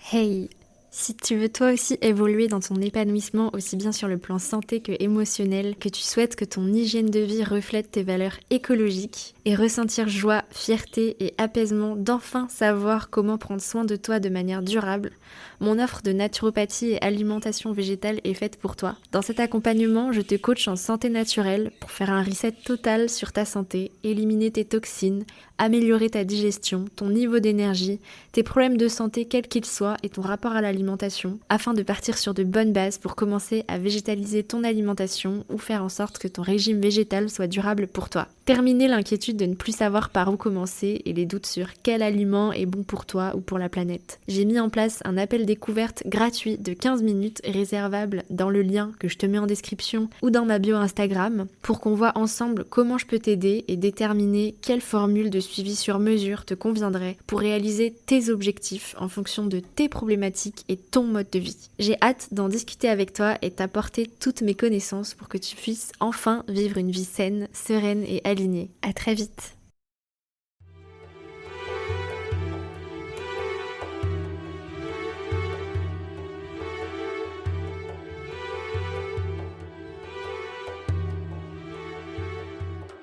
Hey, si tu veux toi aussi évoluer dans ton épanouissement aussi bien sur le plan santé que émotionnel, que tu souhaites que ton hygiène de vie reflète tes valeurs écologiques et ressentir joie, fierté et apaisement d'enfin savoir comment prendre soin de toi de manière durable, mon offre de naturopathie et alimentation végétale est faite pour toi. Dans cet accompagnement, je te coach en santé naturelle pour faire un reset total sur ta santé, éliminer tes toxines, améliorer ta digestion, ton niveau d'énergie, tes problèmes de santé quels qu'ils soient et ton rapport à l'alimentation, afin de partir sur de bonnes bases pour commencer à végétaliser ton alimentation ou faire en sorte que ton régime végétal soit durable pour toi. Terminer l'inquiétude de ne plus savoir par où commencer et les doutes sur quel aliment est bon pour toi ou pour la planète. J'ai mis en place un appel découverte gratuit de 15 minutes réservable dans le lien que je te mets en description ou dans ma bio Instagram pour qu'on voit ensemble comment je peux t'aider et déterminer quelle formule de suivi sur mesure te conviendrait pour réaliser tes objectifs en fonction de tes problématiques et ton mode de vie. J'ai hâte d'en discuter avec toi et t'apporter toutes mes connaissances pour que tu puisses enfin vivre une vie saine, sereine et alignée. À très vite.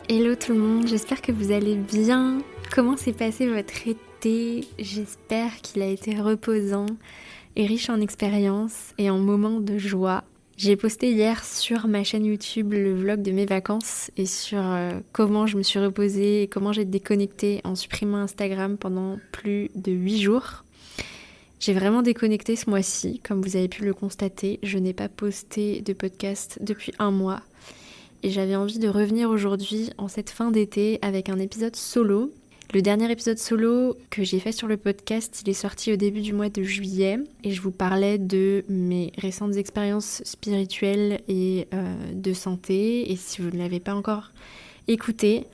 Hello tout le monde, j'espère que vous allez bien. Comment s'est passé votre été? J'espère qu'il a été reposant et riche en expériences et en moments de joie. J'ai posté hier sur ma chaîne YouTube le vlog de mes vacances et sur comment je me suis reposée et comment j'ai déconnecté en supprimant Instagram pendant plus de 8 jours. J'ai vraiment déconnecté ce mois-ci, comme vous avez pu le constater. Je n'ai pas posté de podcast depuis un mois. Et j'avais envie de revenir aujourd'hui en cette fin d'été avec un épisode solo. Le dernier épisode solo que j'ai fait sur le podcast, il est sorti au début du mois de juillet et je vous parlais de mes récentes expériences spirituelles et de santé. Et si vous ne l'avez pas encore écouté,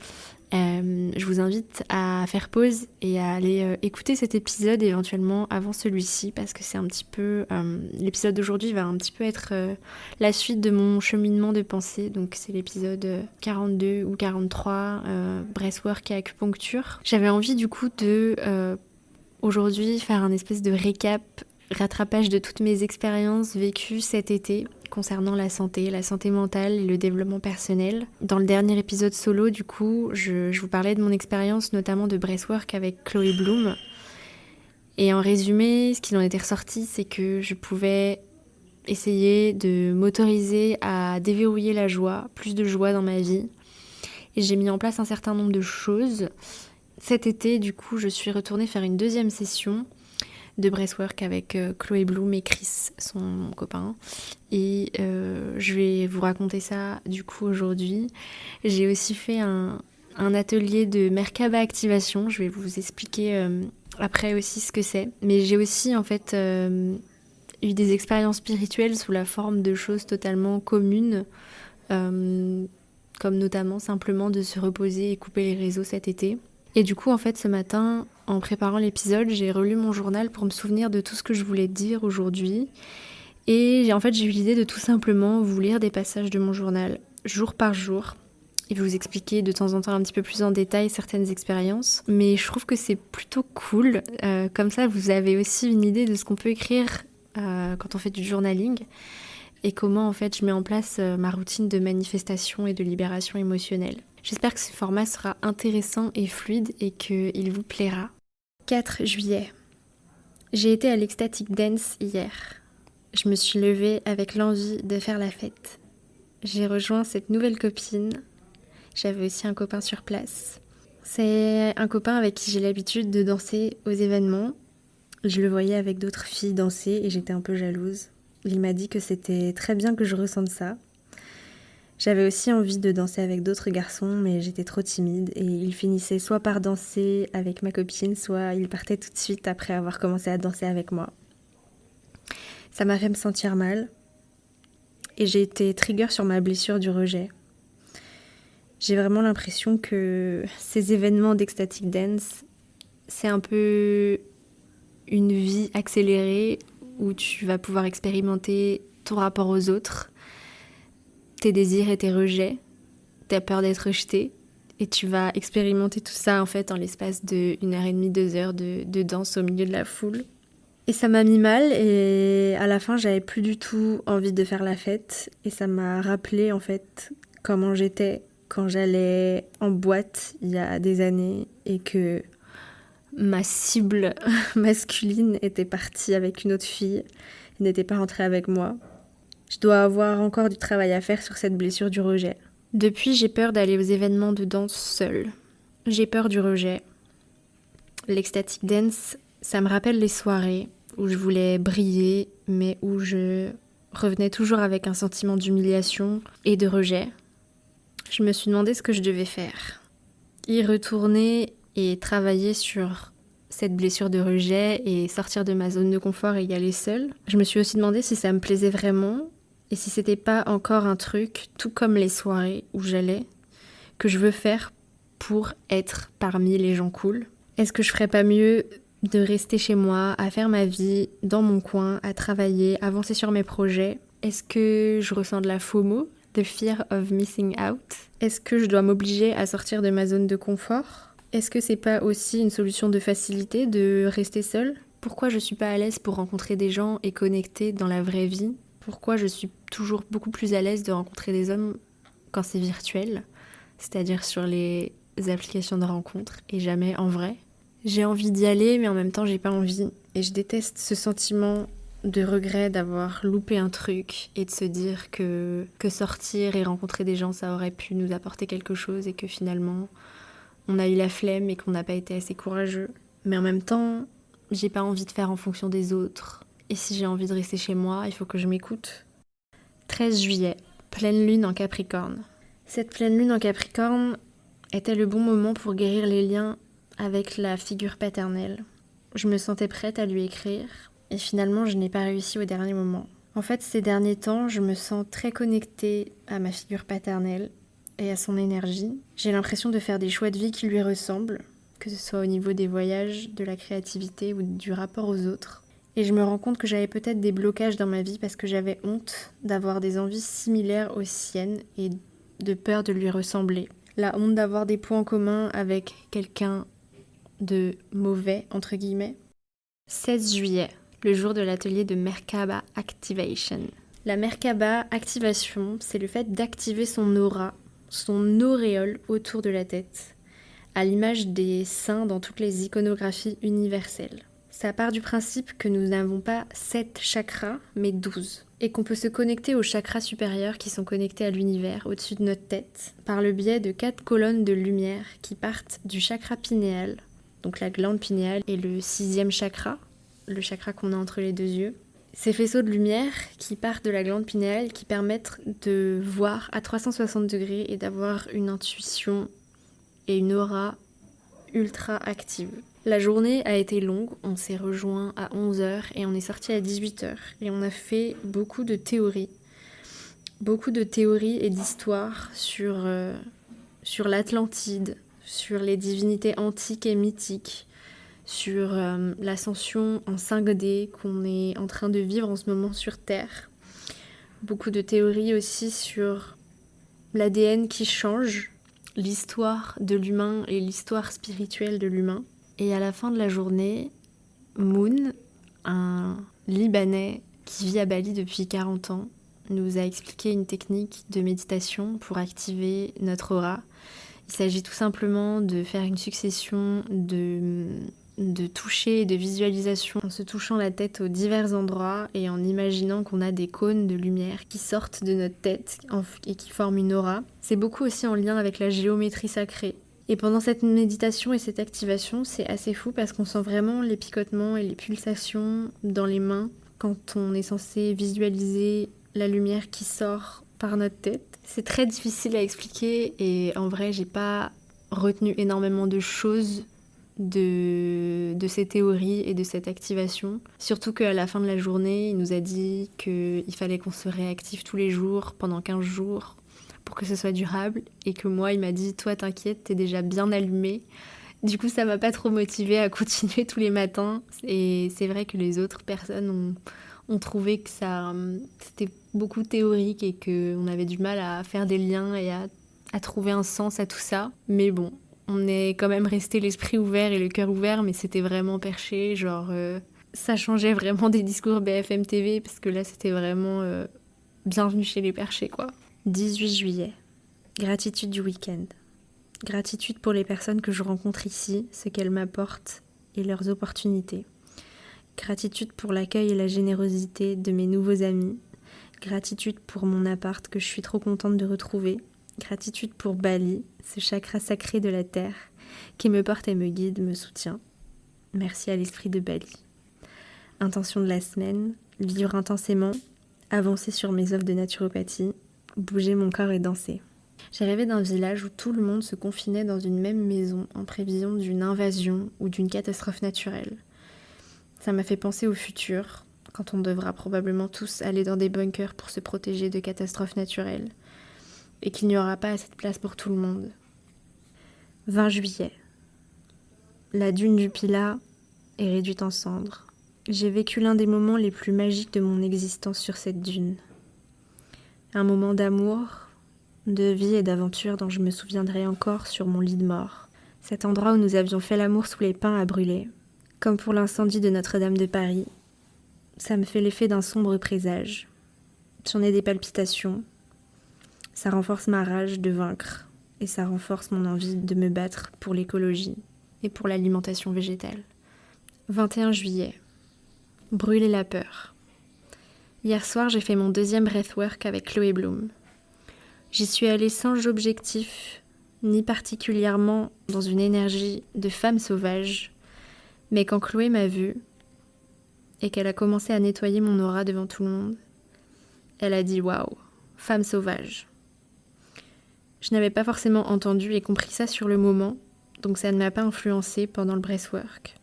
je vous invite à faire pause et à aller écouter cet épisode éventuellement avant celui-ci parce que c'est un petit peu... l'épisode d'aujourd'hui va un petit peu être la suite de mon cheminement de pensée. Donc c'est l'épisode 42 ou 43, breathwork et acupuncture. J'avais envie du coup de aujourd'hui faire un espèce de rattrapage de toutes mes expériences vécues cet été concernant la santé mentale et le développement personnel. Dans le dernier épisode solo, du coup, je vous parlais de mon expérience notamment de breathwork avec Chloé Bloom. Et en résumé, ce qu'il en était ressorti, c'est que je pouvais essayer de m'autoriser à déverrouiller la joie, plus de joie dans ma vie. Et j'ai mis en place un certain nombre de choses. Cet été, du coup, je suis retournée faire une deuxième session de breathwork avec Chloé Bloom et Chris, son copain. Et je vais vous raconter ça du coup aujourd'hui. J'ai aussi fait un atelier de Merkaba activation. Je vais vous expliquer après aussi ce que c'est. Mais j'ai aussi en fait eu des expériences spirituelles sous la forme de choses totalement communes. Comme notamment simplement de se reposer et couper les réseaux cet été. Et du coup, en fait, ce matin, en préparant l'épisode, j'ai relu mon journal pour me souvenir de tout ce que je voulais dire aujourd'hui. Et j'ai eu l'idée de tout simplement vous lire des passages de mon journal, jour par jour, et vous expliquer de temps en temps un petit peu plus en détail certaines expériences. Mais je trouve que c'est plutôt cool. Comme ça, vous avez aussi une idée de ce qu'on peut écrire quand on fait du journaling. Et comment en fait je mets en place ma routine de manifestation et de libération émotionnelle. J'espère que ce format sera intéressant et fluide et qu'il vous plaira. 4 juillet. J'ai été à l'Ecstatic Dance hier. Je me suis levée avec l'envie de faire la fête. J'ai rejoint cette nouvelle copine. J'avais aussi un copain sur place. C'est un copain avec qui j'ai l'habitude de danser aux événements. Je le voyais avec d'autres filles danser et j'étais un peu jalouse. Il m'a dit que c'était très bien que je ressente ça. J'avais aussi envie de danser avec d'autres garçons, mais j'étais trop timide et il finissait soit par danser avec ma copine, soit il partait tout de suite après avoir commencé à danser avec moi. Ça m'a fait me sentir mal et j'ai été trigger sur ma blessure du rejet. J'ai vraiment l'impression que ces événements d'Ecstatic Dance, c'est un peu une vie accélérée où tu vas pouvoir expérimenter ton rapport aux autres, tes désirs et tes rejets, ta peur d'être rejeté, et tu vas expérimenter tout ça en fait en l'espace de 1h30, 2 heures de danse au milieu de la foule. Et ça m'a mis mal et à la fin j'avais plus du tout envie de faire la fête et ça m'a rappelé en fait comment j'étais quand j'allais en boîte il y a des années et que ma cible masculine était partie avec une autre fille et n'était pas rentrée avec moi. Je dois avoir encore du travail à faire sur cette blessure du rejet. Depuis, j'ai peur d'aller aux événements de danse seule. J'ai peur du rejet. L'ecstatic dance, ça me rappelle les soirées où je voulais briller, mais où je revenais toujours avec un sentiment d'humiliation et de rejet. Je me suis demandé ce que je devais faire. Y retourner et travailler sur cette blessure de rejet et sortir de ma zone de confort et y aller seule. Je me suis aussi demandé si ça me plaisait vraiment et si c'était pas encore un truc, tout comme les soirées où j'allais, que je veux faire pour être parmi les gens cool. Est-ce que je ferais pas mieux de rester chez moi, à faire ma vie dans mon coin, à travailler, avancer sur mes projets? Est-ce que je ressens de la FOMO, the fear of missing out? Est-ce que je dois m'obliger à sortir de ma zone de confort? Est-ce que c'est pas aussi une solution de facilité de rester seule? Pourquoi je suis pas à l'aise pour rencontrer des gens et connecter dans la vraie vie? Pourquoi je suis toujours beaucoup plus à l'aise de rencontrer des hommes quand c'est virtuel, c'est-à-dire sur les applications de rencontres et jamais en vrai? J'ai envie d'y aller, mais en même temps, j'ai pas envie. Et je déteste ce sentiment de regret d'avoir loupé un truc et de se dire que sortir et rencontrer des gens, ça aurait pu nous apporter quelque chose et que finalement, on a eu la flemme et qu'on n'a pas été assez courageux. Mais en même temps, j'ai pas envie de faire en fonction des autres. Et si j'ai envie de rester chez moi, il faut que je m'écoute. 13 juillet, pleine lune en Capricorne. Cette pleine lune en Capricorne était le bon moment pour guérir les liens avec la figure paternelle. Je me sentais prête à lui écrire et finalement je n'ai pas réussi au dernier moment. En fait, ces derniers temps, je me sens très connectée à ma figure paternelle et à son énergie. J'ai l'impression de faire des choix de vie qui lui ressemblent, que ce soit au niveau des voyages, de la créativité ou du rapport aux autres. Et je me rends compte que j'avais peut-être des blocages dans ma vie parce que j'avais honte d'avoir des envies similaires aux siennes et de peur de lui ressembler. La honte d'avoir des points communs avec quelqu'un de mauvais, entre guillemets. 16 juillet, le jour de l'atelier de Merkaba Activation. La Merkaba Activation, c'est le fait d'activer son aura, son auréole autour de la tête, à l'image des saints dans toutes les iconographies universelles. Ça part du principe que nous n'avons pas 7 chakras, mais 12, et qu'on peut se connecter aux chakras supérieurs qui sont connectés à l'univers au-dessus de notre tête, par le biais de 4 colonnes de lumière qui partent du chakra pinéal, donc la glande pinéale est le 6e chakra, le chakra qu'on a entre les deux yeux. Ces faisceaux de lumière qui partent de la glande pinéale qui permettent de voir à 360 degrés et d'avoir une intuition et une aura ultra active. La journée a été longue, on s'est rejoint à 11h et on est sorti à 18h et on a fait beaucoup de théories et d'histoires sur l'Atlantide, sur les divinités antiques et mythiques, sur l'ascension en 5D qu'on est en train de vivre en ce moment sur Terre. Beaucoup de théories aussi sur l'ADN qui change, l'histoire de l'humain et l'histoire spirituelle de l'humain. Et à la fin de la journée, Moon, un Libanais qui vit à Bali depuis 40 ans, nous a expliqué une technique de méditation pour activer notre aura. Il s'agit tout simplement de faire une succession de toucher et de visualisation en se touchant la tête aux divers endroits et en imaginant qu'on a des cônes de lumière qui sortent de notre tête et qui forment une aura. C'est beaucoup aussi en lien avec la géométrie sacrée. Et pendant cette méditation et cette activation, c'est assez fou parce qu'on sent vraiment les picotements et les pulsations dans les mains quand on est censé visualiser la lumière qui sort par notre tête. C'est très difficile à expliquer et en vrai, j'ai pas retenu énormément de choses de ces théories et de cette activation. Surtout qu'à la fin de la journée, il nous a dit qu'il fallait qu'on se réactive tous les jours pendant 15 jours pour que ce soit durable et que moi, il m'a dit « Toi, t'inquiète, t'es déjà bien allumée ». Du coup, ça m'a pas trop motivée à continuer tous les matins et c'est vrai que les autres personnes ont trouvé que c'était beaucoup théorique et qu'on avait du mal à faire des liens et à trouver un sens à tout ça. Mais bon, on est quand même resté l'esprit ouvert et le cœur ouvert, mais c'était vraiment perché, genre Ça changeait vraiment des discours BFM TV, parce que là, c'était vraiment bienvenue chez les perchés, quoi. 18 juillet. Gratitude du week-end. Gratitude pour les personnes que je rencontre ici, ce qu'elles m'apportent et leurs opportunités. Gratitude pour l'accueil et la générosité de mes nouveaux amis. Gratitude pour mon appart que je suis trop contente de retrouver. Gratitude pour Bali, ce chakra sacré de la terre qui me porte et me guide, me soutient. Merci à l'esprit de Bali. Intention de la semaine, vivre intensément, avancer sur mes offres de naturopathie, bouger mon corps et danser. J'ai rêvé d'un village où tout le monde se confinait dans une même maison en prévision d'une invasion ou d'une catastrophe naturelle. Ça m'a fait penser au futur, quand on devra probablement tous aller dans des bunkers pour se protéger de catastrophes naturelles, et qu'il n'y aura pas assez de place pour tout le monde. 20 juillet. La dune du Pilat est réduite en cendres. J'ai vécu l'un des moments les plus magiques de mon existence sur cette dune. Un moment d'amour, de vie et d'aventure dont je me souviendrai encore sur mon lit de mort. Cet endroit où nous avions fait l'amour sous les pins a brûlé. Comme pour l'incendie de Notre-Dame de Paris, ça me fait l'effet d'un sombre présage. J'en ai des palpitations. Ça renforce ma rage de vaincre et ça renforce mon envie de me battre pour l'écologie et pour l'alimentation végétale. 21 juillet. Brûler la peur. Hier soir, j'ai fait mon deuxième breathwork avec Chloé Bloom. J'y suis allée sans objectif, ni particulièrement dans une énergie de femme sauvage, mais quand Chloé m'a vue et qu'elle a commencé à nettoyer mon aura devant tout le monde, elle a dit « Waouh, femme sauvage ». Je n'avais pas forcément entendu et compris ça sur le moment, donc ça ne m'a pas influencée pendant le breathwork.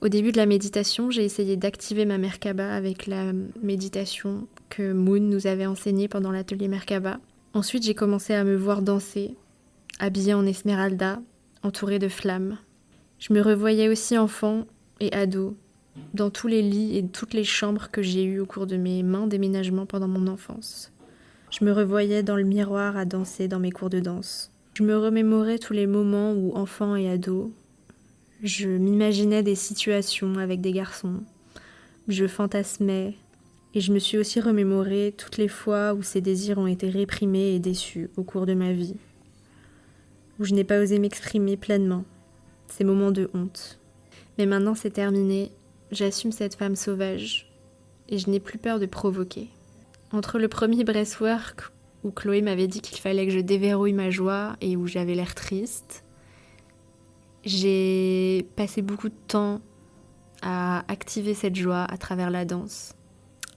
Au début de la méditation, j'ai essayé d'activer ma Merkaba avec la méditation que Moon nous avait enseignée pendant l'atelier Merkaba. Ensuite, j'ai commencé à me voir danser, habillée en Esmeralda, entourée de flammes. Je me revoyais aussi enfant et ado, dans tous les lits et toutes les chambres que j'ai eues au cours de mes maints déménagements pendant mon enfance. Je me revoyais dans le miroir à danser dans mes cours de danse. Je me remémorais tous les moments où, enfant et ado, je m'imaginais des situations avec des garçons. Je fantasmais et je me suis aussi remémoré toutes les fois où ces désirs ont été réprimés et déçus au cours de ma vie, où je n'ai pas osé m'exprimer pleinement, ces moments de honte. Mais maintenant c'est terminé, j'assume cette femme sauvage et je n'ai plus peur de provoquer. Entre le premier breathwork où Chloé m'avait dit qu'il fallait que je déverrouille ma joie et où j'avais l'air triste, j'ai passé beaucoup de temps à activer cette joie à travers la danse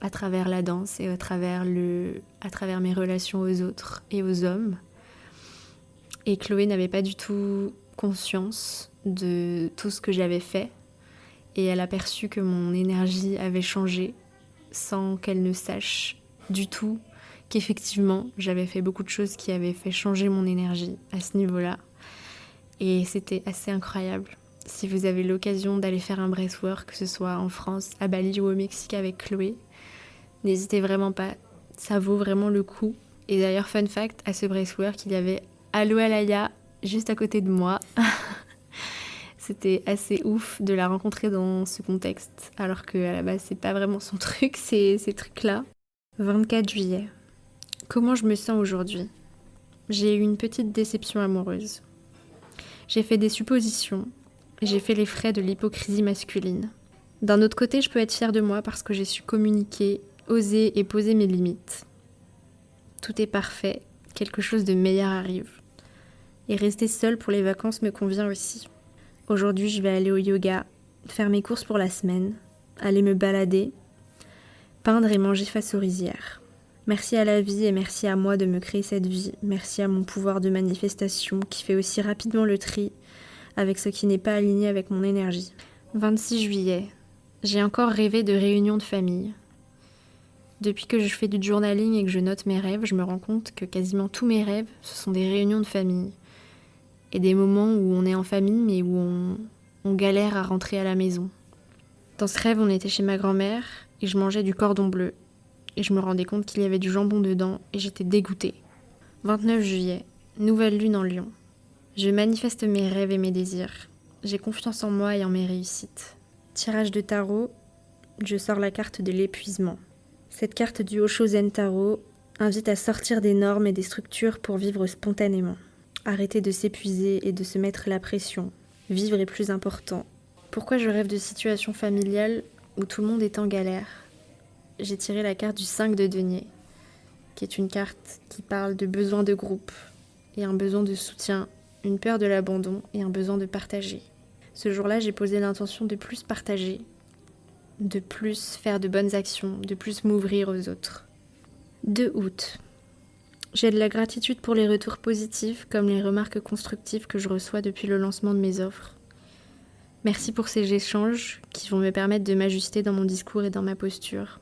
et à travers mes relations aux autres et aux hommes. Et Chloé n'avait pas du tout conscience de tout ce que j'avais fait et elle a perçu que mon énergie avait changé sans qu'elle ne sache du tout qu'effectivement j'avais fait beaucoup de choses qui avaient fait changer mon énergie à ce niveau-là. Et c'était assez incroyable. Si vous avez l'occasion d'aller faire un breathwork, que ce soit en France, à Bali ou au Mexique avec Chloé, n'hésitez vraiment pas, ça vaut vraiment le coup. Et d'ailleurs, fun fact, à ce breathwork, il y avait Alo Alaya juste à côté de moi. C'était assez ouf de la rencontrer dans ce contexte, alors qu'à la base, c'est pas vraiment son truc, ces trucs-là. 24 juillet. Comment je me sens aujourd'hui ? J'ai eu une petite déception amoureuse. J'ai fait des suppositions et j'ai fait les frais de l'hypocrisie masculine. D'un autre côté, je peux être fière de moi parce que j'ai su communiquer, oser et poser mes limites. Tout est parfait, quelque chose de meilleur arrive. Et rester seule pour les vacances me convient aussi. Aujourd'hui, je vais aller au yoga, faire mes courses pour la semaine, aller me balader, peindre et manger face aux rizières. Merci à la vie et merci à moi de me créer cette vie. Merci à mon pouvoir de manifestation qui fait aussi rapidement le tri avec ce qui n'est pas aligné avec mon énergie. 26 juillet. J'ai encore rêvé de réunions de famille. Depuis que je fais du journaling et que je note mes rêves, je me rends compte que quasiment tous mes rêves, ce sont des réunions de famille. Et des moments où on est en famille mais où on galère à rentrer à la maison. Dans ce rêve, on était chez ma grand-mère et je mangeais du cordon bleu. Et je me rendais compte qu'il y avait du jambon dedans et j'étais dégoûtée. 29 juillet, nouvelle lune en Lion. Je manifeste mes rêves et mes désirs. J'ai confiance en moi et en mes réussites. Tirage de tarot, je sors la carte de l'épuisement. Cette carte du Osho-zen Tarot invite à sortir des normes et des structures pour vivre spontanément. Arrêter de s'épuiser et de se mettre la pression. Vivre est plus important. Pourquoi je rêve de situations familiales où tout le monde est en galère? J'ai tiré la carte du 5 de denier, qui est une carte qui parle de besoin de groupe et un besoin de soutien, une peur de l'abandon et un besoin de partager. Ce jour-là, j'ai posé l'intention de plus partager, de plus faire de bonnes actions, de plus m'ouvrir aux autres. 2 août. J'ai de la gratitude pour les retours positifs comme les remarques constructives que je reçois depuis le lancement de mes offres. Merci pour ces échanges qui vont me permettre de m'ajuster dans mon discours et dans ma posture.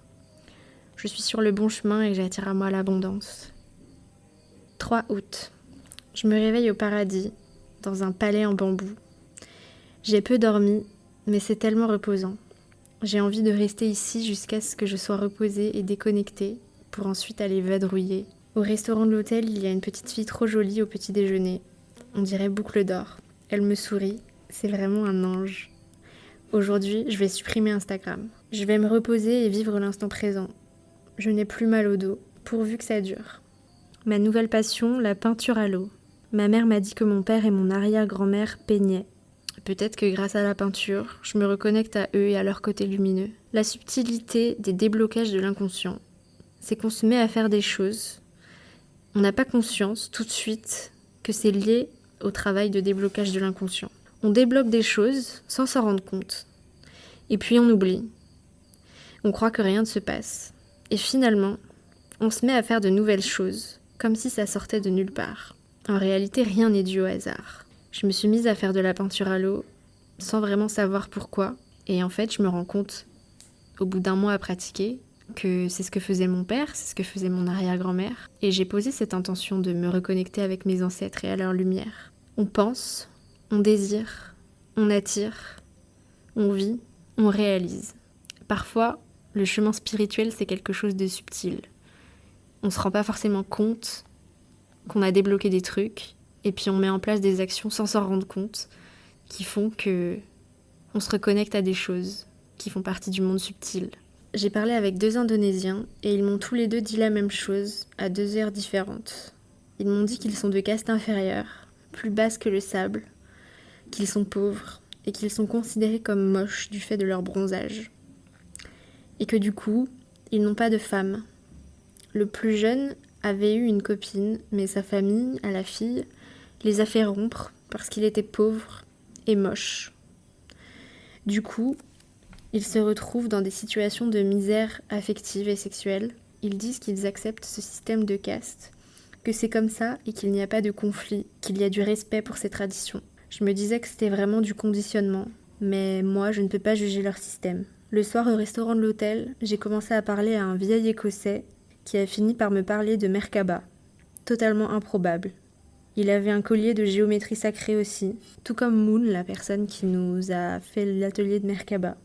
Je suis sur le bon chemin et j'attire à moi l'abondance. 3 août. Je me réveille au paradis, dans un palais en bambou. J'ai peu dormi, mais c'est tellement reposant. J'ai envie de rester ici jusqu'à ce que je sois reposée et déconnectée, pour ensuite aller vadrouiller. Au restaurant de l'hôtel, il y a une petite fille trop jolie au petit déjeuner. On dirait boucle d'or. Elle me sourit, c'est vraiment un ange. Aujourd'hui, je vais supprimer Instagram. Je vais me reposer et vivre l'instant présent. Je n'ai plus mal au dos, pourvu que ça dure. Ma nouvelle passion, la peinture à l'eau. Ma mère m'a dit que mon père et mon arrière-grand-mère peignaient. Peut-être que grâce à la peinture, je me reconnecte à eux et à leur côté lumineux. La subtilité des déblocages de l'inconscient. C'est qu'on se met à faire des choses. On n'a pas conscience tout de suite que c'est lié au travail de déblocage de l'inconscient. On débloque des choses sans s'en rendre compte. Et puis on oublie. On croit que rien ne se passe. Et finalement, on se met à faire de nouvelles choses, comme si ça sortait de nulle part. En réalité, rien n'est dû au hasard. Je me suis mise à faire de la peinture à l'eau, sans vraiment savoir pourquoi. Et en fait, je me rends compte, au bout d'1 mois à pratiquer, que c'est ce que faisait mon père, c'est ce que faisait mon arrière-grand-mère. Et j'ai posé cette intention de me reconnecter avec mes ancêtres et à leur lumière. On pense, on désire, on attire, on vit, on réalise. Parfois, le chemin spirituel, c'est quelque chose de subtil. On se rend pas forcément compte qu'on a débloqué des trucs, et puis on met en place des actions sans s'en rendre compte, qui font que on se reconnecte à des choses qui font partie du monde subtil. J'ai parlé avec 2 Indonésiens et ils m'ont tous les 2 dit la même chose à 2 heures différentes. Ils m'ont dit qu'ils sont de caste inférieure, plus basse que le sable, qu'ils sont pauvres et qu'ils sont considérés comme moches du fait de leur bronzage. Et que du coup, ils n'ont pas de femme. Le plus jeune avait eu une copine, mais sa famille, à la fille, les a fait rompre parce qu'il était pauvre et moche. Du coup, ils se retrouvent dans des situations de misère affective et sexuelle. Ils disent qu'ils acceptent ce système de caste, que c'est comme ça et qu'il n'y a pas de conflit, qu'il y a du respect pour ces traditions. Je me disais que c'était vraiment du conditionnement, mais moi, je ne peux pas juger leur système. Le soir, au restaurant de l'hôtel, j'ai commencé à parler à un vieil Écossais qui a fini par me parler de Merkaba. Totalement improbable. Il avait un collier de géométrie sacrée aussi, tout comme Moon, la personne qui nous a fait l'atelier de Merkaba.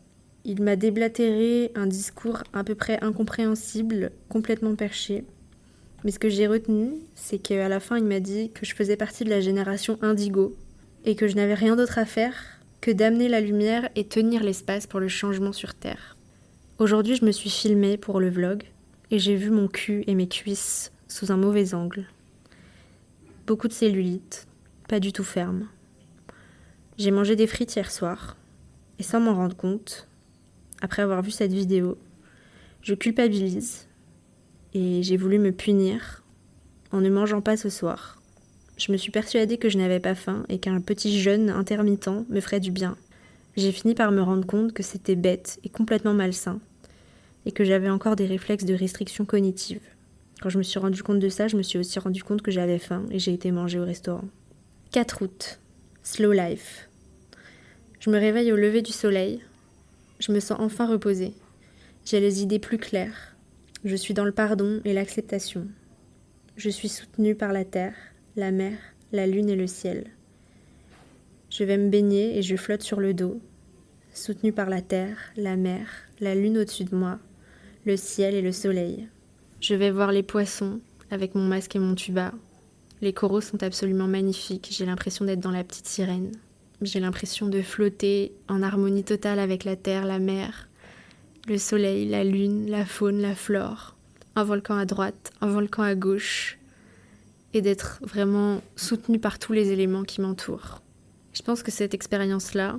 Il m'a déblatéré un discours à peu près incompréhensible, complètement perché. Mais ce que j'ai retenu, c'est qu'à la fin, il m'a dit que je faisais partie de la génération indigo et que je n'avais rien d'autre à faire que d'amener la lumière et tenir l'espace pour le changement sur Terre. Aujourd'hui, je me suis filmée pour le vlog et j'ai vu mon cul et mes cuisses sous un mauvais angle. Beaucoup de cellulite, pas du tout ferme. J'ai mangé des frites hier soir et sans m'en rendre compte, après avoir vu cette vidéo, je culpabilise et j'ai voulu me punir en ne mangeant pas ce soir. Je me suis persuadée que je n'avais pas faim et qu'un petit jeûne intermittent me ferait du bien. J'ai fini par me rendre compte que c'était bête et complètement malsain et que j'avais encore des réflexes de restriction cognitive. Quand je me suis rendu compte de ça, je me suis aussi rendu compte que j'avais faim et j'ai été manger au restaurant. 4 août. Slow life. Je me réveille au lever du soleil. Je me sens enfin reposée. J'ai les idées plus claires. Je suis dans le pardon et l'acceptation. Je suis soutenue par la terre, la mer, la lune et le ciel. Je vais me baigner et je flotte sur le dos, soutenue par la terre, la mer, la lune au-dessus de moi, le ciel et le soleil. Je vais voir les poissons avec mon masque et mon tuba. Les coraux sont absolument magnifiques, j'ai l'impression d'être dans La Petite Sirène. J'ai l'impression de flotter en harmonie totale avec la terre, la mer, le soleil, la lune, la faune, la flore. Un volcan à droite, un volcan à gauche. Et d'être vraiment soutenue par tous les éléments qui m'entourent. Je pense que cette expérience-là,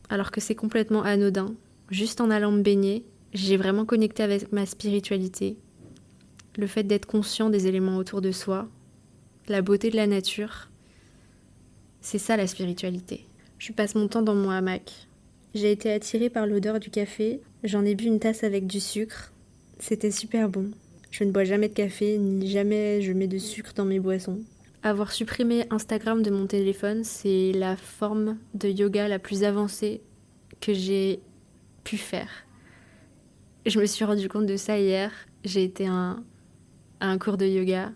alors que c'est complètement anodin, juste en allant me baigner, j'ai vraiment connecté avec ma spiritualité. Le fait d'être conscient des éléments autour de soi, la beauté de la nature, c'est ça la spiritualité. Je passe mon temps dans mon hamac. J'ai été attirée par l'odeur du café, j'en ai bu une tasse avec du sucre, c'était super bon. Je ne bois jamais de café, ni jamais je mets de sucre dans mes boissons. Avoir supprimé Instagram de mon téléphone, c'est la forme de yoga la plus avancée que j'ai pu faire. Je me suis rendu compte de ça hier. J'ai été à un cours de yoga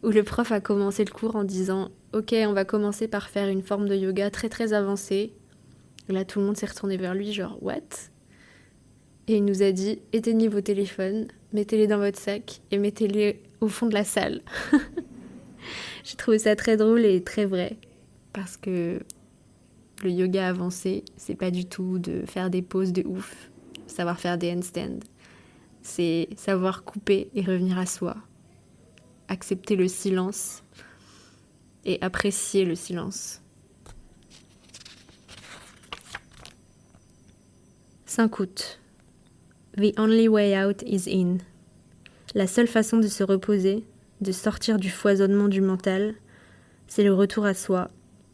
où le prof a commencé le cours en disant « Ok, on va commencer par faire une forme de yoga très très avancée. » Là, tout le monde s'est retourné vers lui, genre « What ?» Et il nous a dit « Éteignez vos téléphones, mettez-les dans votre sac et mettez-les au fond de la salle. » J'ai trouvé ça très drôle et très vrai. Parce que le yoga avancé, c'est pas du tout de faire des poses de ouf, savoir faire des handstands. C'est savoir couper et revenir à soi. Accepter le silence et apprécier le silence. 5 août. The only way out is in. La seule façon de se reposer, de sortir du foisonnement du mental, c'est le retour à soi,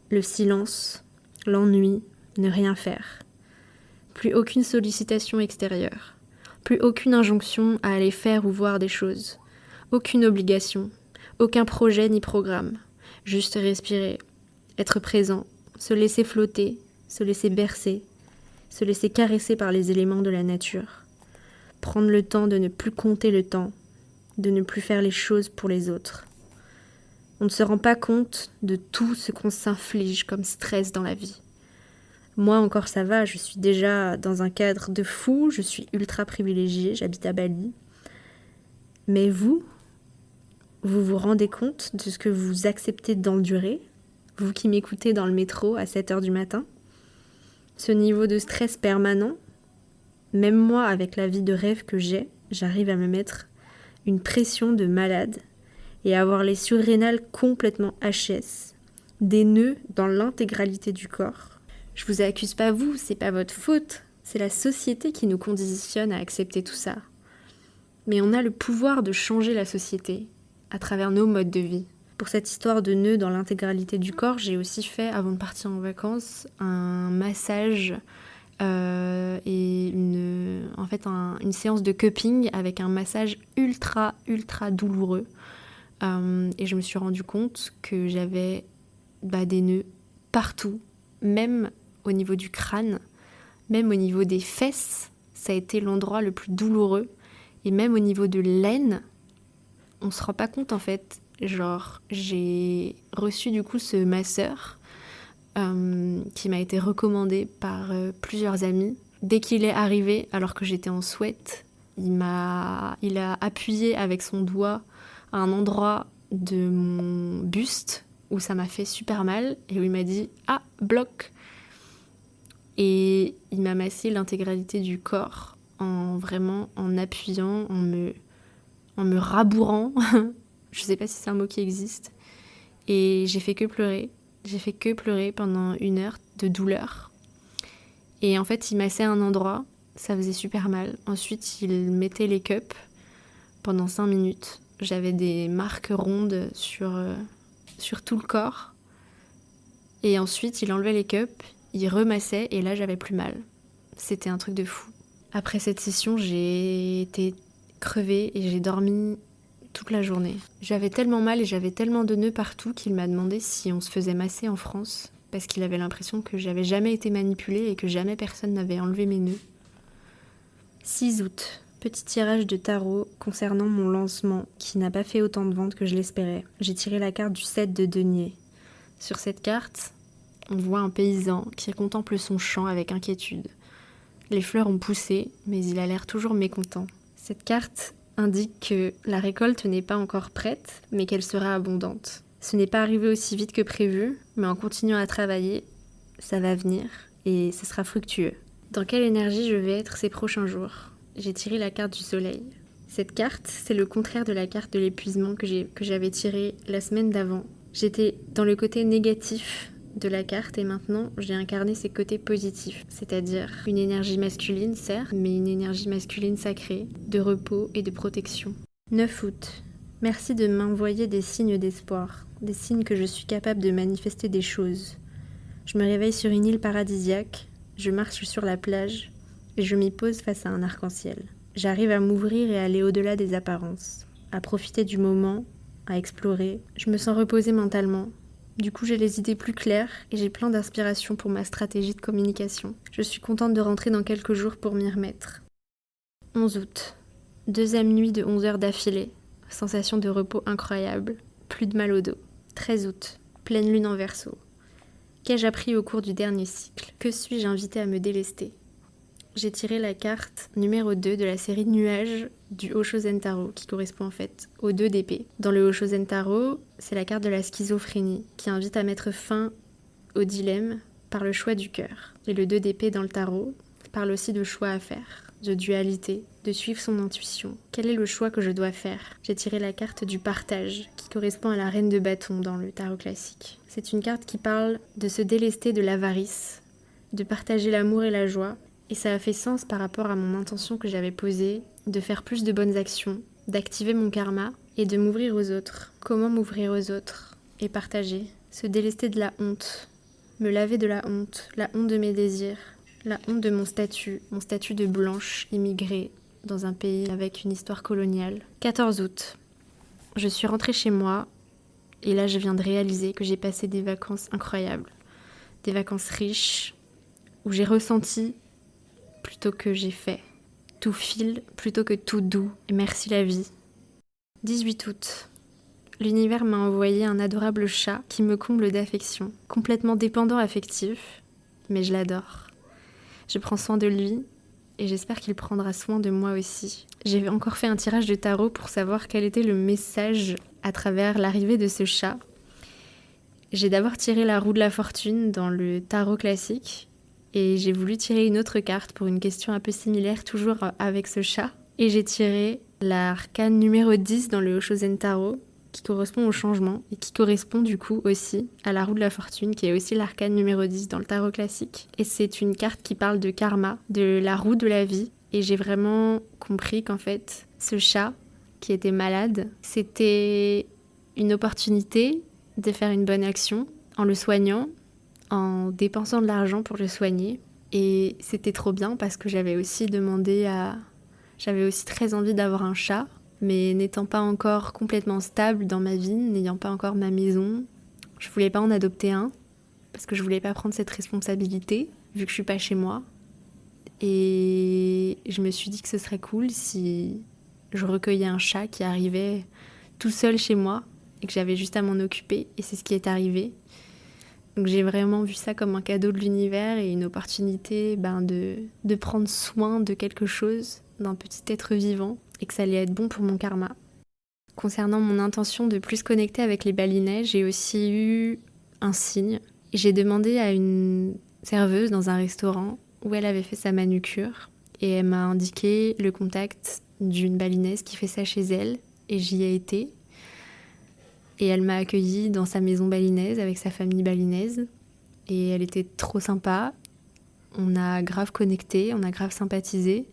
le silence, l'ennui, ne rien faire. Plus aucune sollicitation extérieure, plus aucune injonction à aller faire ou voir des choses, aucune obligation, aucun projet ni programme, juste respirer, être présent, se laisser flotter, se laisser bercer, se laisser caresser par les éléments de la nature, prendre le temps de ne plus compter le temps, de ne plus faire les choses pour les autres. On ne se rend pas compte de tout ce qu'on s'inflige comme stress dans la vie. Moi encore ça va, je suis déjà dans un cadre de fou, je suis ultra privilégiée, j'habite à Bali. Mais vous vous rendez compte de ce que vous acceptez d'endurer, vous qui m'écoutez dans le métro à 7h du matin? Ce niveau de stress permanent, même moi avec la vie de rêve que j'ai, j'arrive à me mettre une pression de malade et à avoir les surrénales complètement HS, des nœuds dans l'intégralité du corps. Je vous accuse pas vous, c'est pas votre faute, c'est la société qui nous conditionne à accepter tout ça. Mais on a le pouvoir de changer la société à travers nos modes de vie. Pour cette histoire de nœuds dans l'intégralité du corps, j'ai aussi fait, avant de partir en vacances, un massage et une séance de cupping avec un massage ultra douloureux. Et je me suis rendu compte que j'avais des nœuds partout, même au niveau du crâne, même au niveau des fesses, ça a été l'endroit le plus douloureux. Et même au niveau de l'aine, on se rend pas compte en fait. Genre, j'ai reçu du coup ce masseur qui m'a été recommandé par plusieurs amis. Dès qu'il est arrivé, alors que j'étais en sweat, il a appuyé avec son doigt à un endroit de mon buste où ça m'a fait super mal et où il m'a dit « Ah, bloc !» Et il m'a massé l'intégralité du corps en appuyant, en me rabourant. Je sais pas si c'est un mot qui existe. Et j'ai fait que pleurer. J'ai fait que pleurer pendant 1 heure de douleur. Et en fait, il massait un endroit, ça faisait super mal. Ensuite, il mettait les cups pendant 5 minutes. J'avais des marques rondes sur tout le corps. Et ensuite, il enlevait les cups, il remassait et là, j'avais plus mal. C'était un truc de fou. Après cette session, j'ai été crevée et j'ai dormi toute la journée. J'avais tellement mal et j'avais tellement de nœuds partout qu'il m'a demandé si on se faisait masser en France parce qu'il avait l'impression que j'avais jamais été manipulée et que jamais personne n'avait enlevé mes nœuds. 6 août. Petit tirage de tarot concernant mon lancement qui n'a pas fait autant de ventes que je l'espérais. J'ai tiré la carte du 7 de denier. Sur cette carte, on voit un paysan qui contemple son champ avec inquiétude. Les fleurs ont poussé, mais il a l'air toujours mécontent. Cette carte indique que la récolte n'est pas encore prête, mais qu'elle sera abondante. Ce n'est pas arrivé aussi vite que prévu, mais en continuant à travailler, ça va venir et ce sera fructueux. Dans quelle énergie je vais être ces prochains jours? J'ai tiré la carte du soleil. Cette carte, c'est le contraire de la carte de l'épuisement que j'avais tirée la semaine d'avant. J'étais dans le côté négatif de la carte et maintenant j'ai incarné ses côtés positifs, c'est-à-dire une énergie masculine certes, mais une énergie masculine sacrée, de repos et de protection. 9 août. Merci de m'envoyer des signes d'espoir, des signes que je suis capable de manifester des choses. Je me réveille sur une île paradisiaque, je marche sur la plage et je m'y pose face à un arc-en-ciel. J'arrive à m'ouvrir et à aller au-delà des apparences, à profiter du moment, à explorer. Je me sens reposée mentalement. Du coup, j'ai les idées plus claires et j'ai plein d'inspiration pour ma stratégie de communication. Je suis contente de rentrer dans quelques jours pour m'y remettre. 11 août. Deuxième nuit de 11 heures d'affilée. Sensation de repos incroyable. Plus de mal au dos. 13 août. Pleine lune en Verseau. Qu'ai-je appris au cours du dernier cycle? Que suis-je invitée à me délester? J'ai tiré la carte numéro 2 de la série Nuages du Oshozen Tarot, qui correspond en fait aux 2 d'épée. Dans le Oshozen Tarot, c'est la carte de la schizophrénie, qui invite à mettre fin au dilemme par le choix du cœur. Et le 2 d'épée dans le tarot parle aussi de choix à faire, de dualité, de suivre son intuition. Quel est le choix que je dois faire? J'ai tiré la carte du partage, qui correspond à la reine de bâton dans le tarot classique. C'est une carte qui parle de se délester de l'avarice, de partager l'amour et la joie. Et ça a fait sens par rapport à mon intention que j'avais posée, de faire plus de bonnes actions, d'activer mon karma et de m'ouvrir aux autres. Comment m'ouvrir aux autres et partager? Se délester de la honte, me laver de la honte de mes désirs, la honte de mon statut de blanche immigrée dans un pays avec une histoire coloniale. 14 août. Je suis rentrée chez moi et là je viens de réaliser que j'ai passé des vacances incroyables, des vacances riches où j'ai ressenti plutôt que j'ai fait. Tout file plutôt que tout doux. Et merci la vie. 18 août. L'univers m'a envoyé un adorable chat qui me comble d'affection. Complètement dépendant affectif, mais je l'adore. Je prends soin de lui et j'espère qu'il prendra soin de moi aussi. J'ai encore fait un tirage de tarot pour savoir quel était le message à travers l'arrivée de ce chat. J'ai d'abord tiré la roue de la fortune dans le tarot classique. Et j'ai voulu tirer une autre carte pour une question un peu similaire, toujours avec ce chat. Et j'ai tiré l'arcane numéro 10 dans le Oshozen Tarot, qui correspond au changement, et qui correspond du coup aussi à la roue de la fortune, qui est aussi l'arcane numéro 10 dans le tarot classique. Et c'est une carte qui parle de karma, de la roue de la vie. Et j'ai vraiment compris qu'en fait, ce chat qui était malade, c'était une opportunité de faire une bonne action en le soignant, en dépensant de l'argent pour le soigner. Et c'était trop bien parce que j'avais aussi très envie d'avoir un chat, mais n'étant pas encore complètement stable dans ma vie, n'ayant pas encore ma maison, je voulais pas en adopter un parce que je voulais pas prendre cette responsabilité vu que je suis pas chez moi. Et je me suis dit que ce serait cool si je recueillais un chat qui arrivait tout seul chez moi et que j'avais juste à m'en occuper, et c'est ce qui est arrivé. Donc j'ai vraiment vu ça comme un cadeau de l'univers et une opportunité de prendre soin de quelque chose, d'un petit être vivant, et que ça allait être bon pour mon karma. Concernant mon intention de plus connecter avec les balinais, j'ai aussi eu un signe. J'ai demandé à une serveuse dans un restaurant où elle avait fait sa manucure et elle m'a indiqué le contact d'une balinaise qui fait ça chez elle, et j'y ai été. Et elle m'a accueillie dans sa maison balinaise avec sa famille balinaise. Et elle était trop sympa. On a grave connecté, on a grave sympathisé.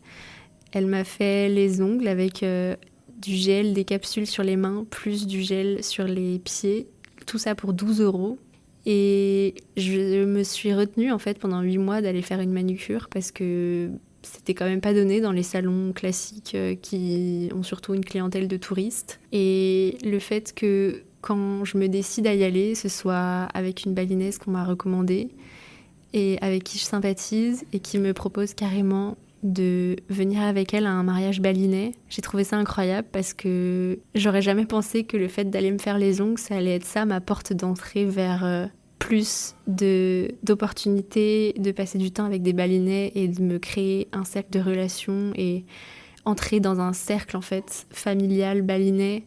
Elle m'a fait les ongles avec du gel, des capsules sur les mains, plus du gel sur les pieds. Tout ça pour 12 €. Et je me suis retenue en fait pendant 8 mois d'aller faire une manucure parce que c'était quand même pas donné dans les salons classiques qui ont surtout une clientèle de touristes. Et le fait que quand je me décide à y aller, ce soit avec une balinaise qu'on m'a recommandée et avec qui je sympathise et qui me propose carrément de venir avec elle à un mariage balinais. J'ai trouvé ça incroyable parce que j'aurais jamais pensé que le fait d'aller me faire les ongles, ça allait être ça, ma porte d'entrée vers plus d'opportunités de passer du temps avec des balinais et de me créer un cercle de relations et entrer dans un cercle en fait familial balinais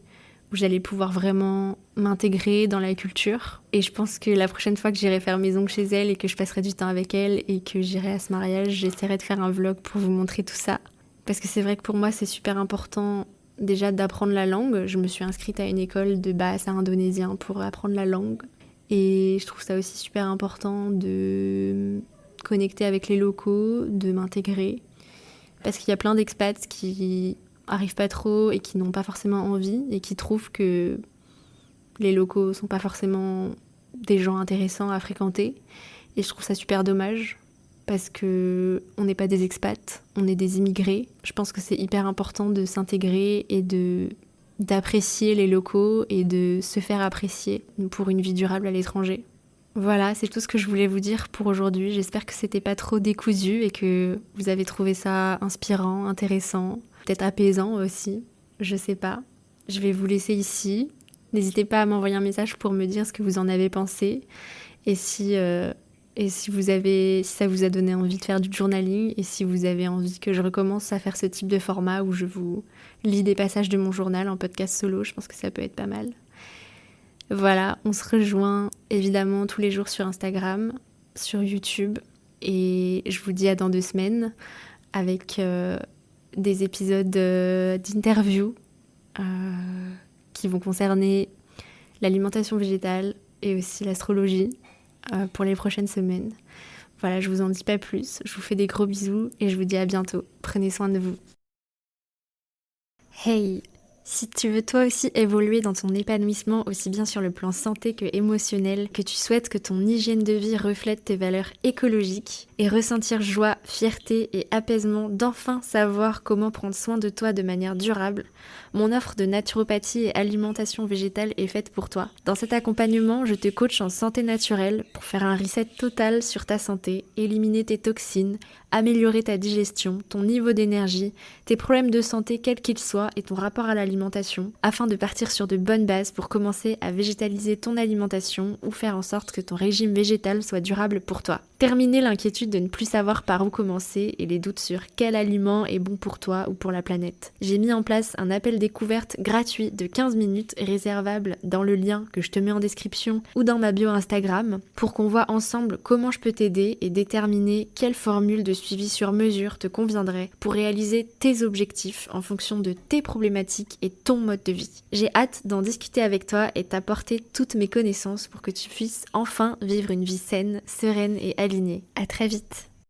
où j'allais pouvoir vraiment m'intégrer dans la culture. Et je pense que la prochaine fois que j'irai faire mes ongles chez elle et que je passerai du temps avec elle et que j'irai à ce mariage, j'essaierai de faire un vlog pour vous montrer tout ça. Parce que c'est vrai que pour moi, c'est super important déjà d'apprendre la langue. Je me suis inscrite à une école de bahasa indonésien pour apprendre la langue. Et je trouve ça aussi super important de connecter avec les locaux, de m'intégrer. Parce qu'il y a plein d'expats qui arrivent pas trop et qui n'ont pas forcément envie et qui trouvent que les locaux sont pas forcément des gens intéressants à fréquenter. Et je trouve ça super dommage parce que on n'est pas des expats, on est des immigrés. Je pense que c'est hyper important de s'intégrer et d'apprécier les locaux et de se faire apprécier pour une vie durable à l'étranger. Voilà, c'est tout ce que je voulais vous dire pour aujourd'hui. J'espère que c'était pas trop décousu et que vous avez trouvé ça inspirant, intéressant, peut-être apaisant aussi. Je sais pas. Je vais vous laisser ici. N'hésitez pas à m'envoyer un message pour me dire ce que vous en avez pensé et si si ça vous a donné envie de faire du journaling et si vous avez envie que je recommence à faire ce type de format où je vous lis des passages de mon journal en podcast solo. Je pense que ça peut être pas mal. Voilà, on se rejoint évidemment tous les jours sur Instagram, sur YouTube et je vous dis à dans 2 semaines avec des épisodes d'interview qui vont concerner l'alimentation végétale et aussi l'astrologie pour les prochaines semaines. Voilà, je vous en dis pas plus, je vous fais des gros bisous et je vous dis à bientôt. Prenez soin de vous. Hey! Si tu veux toi aussi évoluer dans ton épanouissement aussi bien sur le plan santé que émotionnel, que tu souhaites que ton hygiène de vie reflète tes valeurs écologiques et ressentir joie, fierté et apaisement d'enfin savoir comment prendre soin de toi de manière durable, mon offre de naturopathie et alimentation végétale est faite pour toi. Dans cet accompagnement, je te coach en santé naturelle pour faire un reset total sur ta santé, éliminer tes toxines, améliorer ta digestion, ton niveau d'énergie, tes problèmes de santé quels qu'ils soient et ton rapport à l'alimentation, afin de partir sur de bonnes bases pour commencer à végétaliser ton alimentation ou faire en sorte que ton régime végétal soit durable pour toi. Terminer l'inquiétude de ne plus savoir par où commencer et les doutes sur quel aliment est bon pour toi ou pour la planète. J'ai mis en place un appel découverte gratuit de 15 minutes réservable dans le lien que je te mets en description ou dans ma bio Instagram pour qu'on voit ensemble comment je peux t'aider et déterminer quelle formule de suivi sur mesure te conviendrait pour réaliser tes objectifs en fonction de tes problématiques et ton mode de vie. J'ai hâte d'en discuter avec toi et t'apporter toutes mes connaissances pour que tu puisses enfin vivre une vie saine, sereine et alignée. À très vite.